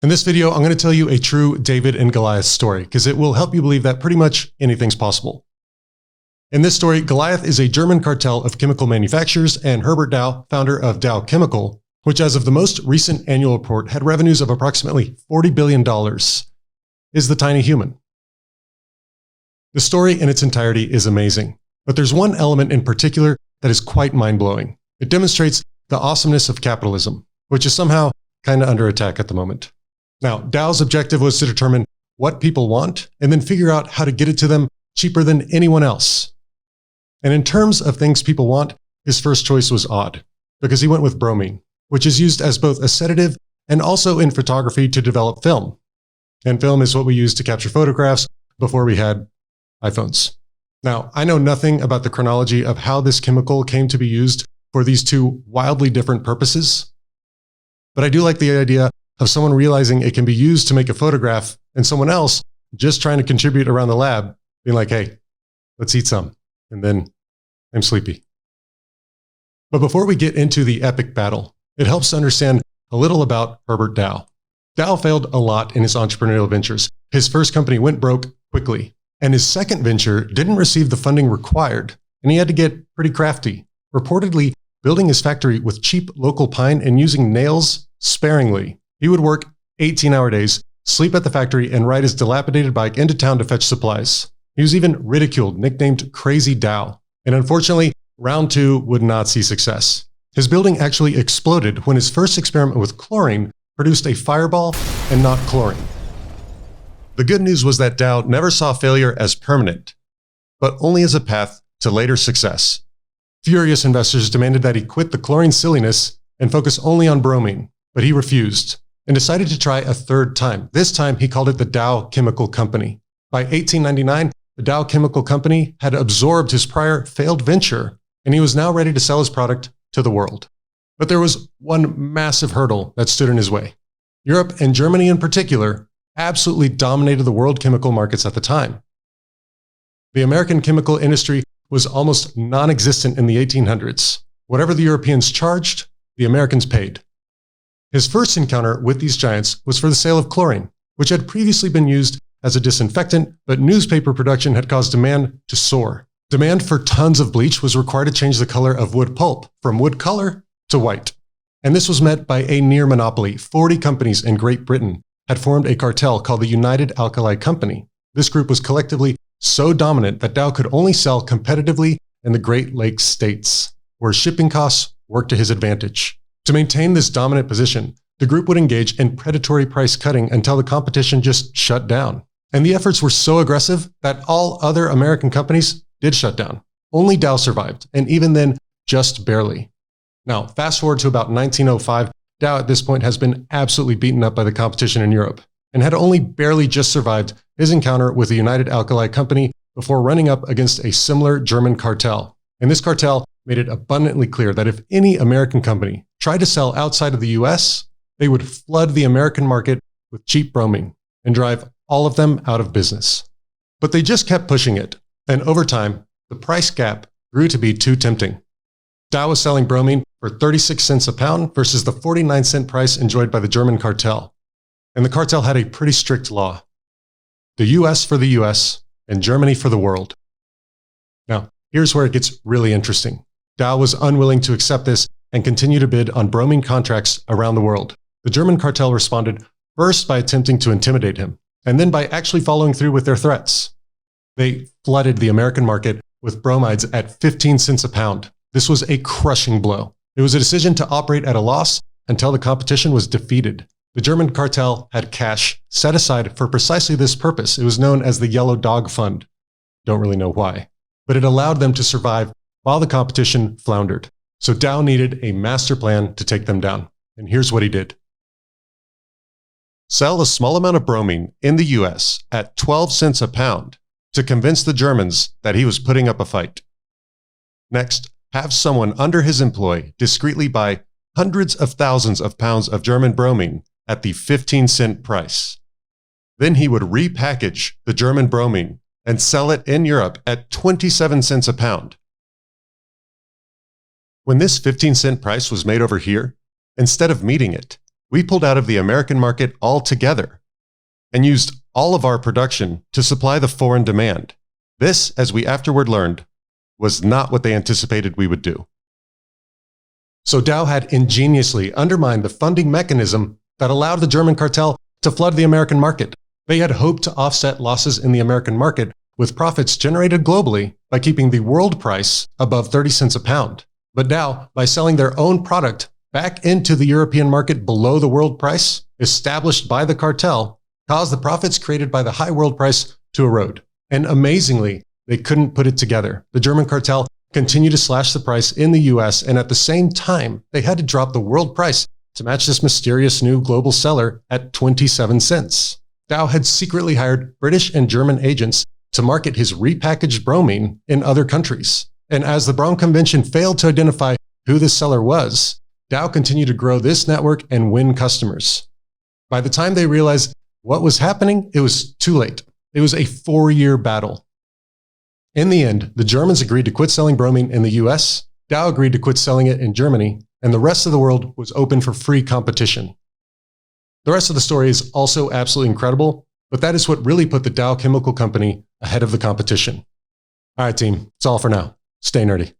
In this video, I'm going to tell you a true David and Goliath story because it will help you believe that pretty much anything's possible. In this story, Goliath is a German cartel of chemical manufacturers, and Herbert Dow, founder of Dow Chemical, which as of the most recent annual report had revenues of approximately $40 billion, is the tiny human. The story in its entirety is amazing, but there's one element in particular that is quite mind-blowing. It demonstrates the awesomeness of capitalism, which is somehow kind of under attack at the moment. Now, Dow's objective was to determine what people want and then figure out how to get it to them cheaper than anyone else. And in terms of things people want, his first choice was odd, because he went with bromine, which is used as both a sedative and also in photography to develop film. And film is what we used to capture photographs before we had iPhones. Now, I know nothing about the chronology of how this chemical came to be used for these two wildly different purposes, but I do like the idea of someone realizing it can be used to make a photograph and someone else just trying to contribute around the lab being like, hey, let's eat some. And then I'm sleepy. But before we get into the epic battle, it helps to understand a little about Herbert Dow. Dow failed a lot in his entrepreneurial ventures. His first company went broke quickly, and his second venture didn't receive the funding required, and he had to get pretty crafty, reportedly building his factory with cheap local pine and using nails sparingly. He would work 18-hour days, sleep at the factory, and ride his dilapidated bike into town to fetch supplies. He was even ridiculed, nicknamed Crazy Dow. And unfortunately, round two would not see success. His building actually exploded when his first experiment with chlorine produced a fireball and not chlorine. The good news was that Dow never saw failure as permanent, but only as a path to later success. Furious investors demanded that he quit the chlorine silliness and focus only on bromine, but he refused and decided to try a third time. This time, he called it the Dow Chemical Company. By 1899, the Dow Chemical Company had absorbed his prior failed venture, and he was now ready to sell his product to the world. But there was one massive hurdle that stood in his way. Europe, and Germany in particular, absolutely dominated the world chemical markets at the time. The American chemical industry was almost non-existent in the 1800s. Whatever the Europeans charged, the Americans paid. His first encounter with these giants was for the sale of chlorine, which had previously been used as a disinfectant, but newspaper production had caused demand to soar. Demand for tons of bleach was required to change the color of wood pulp from wood color to white. And this was met by a near monopoly. 40 companies in Great Britain had formed a cartel called the United Alkali Company. This group was collectively so dominant that Dow could only sell competitively in the Great Lakes states, where shipping costs worked to his advantage. To maintain this dominant position, the group would engage in predatory price cutting until the competition just shut down. And the efforts were so aggressive that all other American companies did shut down. Only Dow survived, and even then, just barely. Now, fast forward to about 1905, Dow at this point has been absolutely beaten up by the competition in Europe, and had only barely just survived his encounter with the United Alkali Company before running up against a similar German cartel. And this cartel made it abundantly clear that if any American company tried to sell outside of the US, they would flood the American market with cheap bromine and drive all of them out of business. But they just kept pushing it, and over time, the price gap grew to be too tempting. Dow was selling bromine for 36 cents a pound versus the 49-cent price enjoyed by the German cartel. And the cartel had a pretty strict law. The US for the US and Germany for the world. Now, here's where it gets really interesting. Dow was unwilling to accept this and continue to bid on bromine contracts around the world. The German cartel responded first by attempting to intimidate him, and then by actually following through with their threats. They flooded the American market with bromides at 15 cents a pound. This was a crushing blow. It was a decision to operate at a loss until the competition was defeated. The German cartel had cash set aside for precisely this purpose. It was known as the Yellow Dog Fund. Don't really know why, but it allowed them to survive while the competition floundered. So Dow needed a master plan to take them down. And here's what he did. Sell a small amount of bromine in the US at 12 cents a pound to convince the Germans that he was putting up a fight. Next, have someone under his employ discreetly buy hundreds of thousands of pounds of German bromine at the 15-cent price. Then he would repackage the German bromine and sell it in Europe at 27 cents a pound. When this 15-cent price was made over here, instead of meeting it, we pulled out of the American market altogether and used all of our production to supply the foreign demand. This, as we afterward learned, was not what they anticipated we would do. So Dow had ingeniously undermined the funding mechanism that allowed the German cartel to flood the American market. They had hoped to offset losses in the American market with profits generated globally by keeping the world price above 30 cents a pound. But Dow, by selling their own product back into the European market below the world price established by the cartel, caused the profits created by the high world price to erode. And amazingly, they couldn't put it together. The German cartel continued to slash the price in the US, and at the same time, they had to drop the world price to match this mysterious new global seller at 27 cents. Dow had secretly hired British and German agents to market his repackaged bromine in other countries. And as the Bromkonvention failed to identify who this seller was, Dow continued to grow this network and win customers. By the time they realized what was happening, it was too late. It was a 4-year battle. In the end, the Germans agreed to quit selling bromine in the US, Dow agreed to quit selling it in Germany, and the rest of the world was open for free competition. The rest of the story is also absolutely incredible, but that is what really put the Dow Chemical Company ahead of the competition. All right, team, that's all for now. Stay nerdy.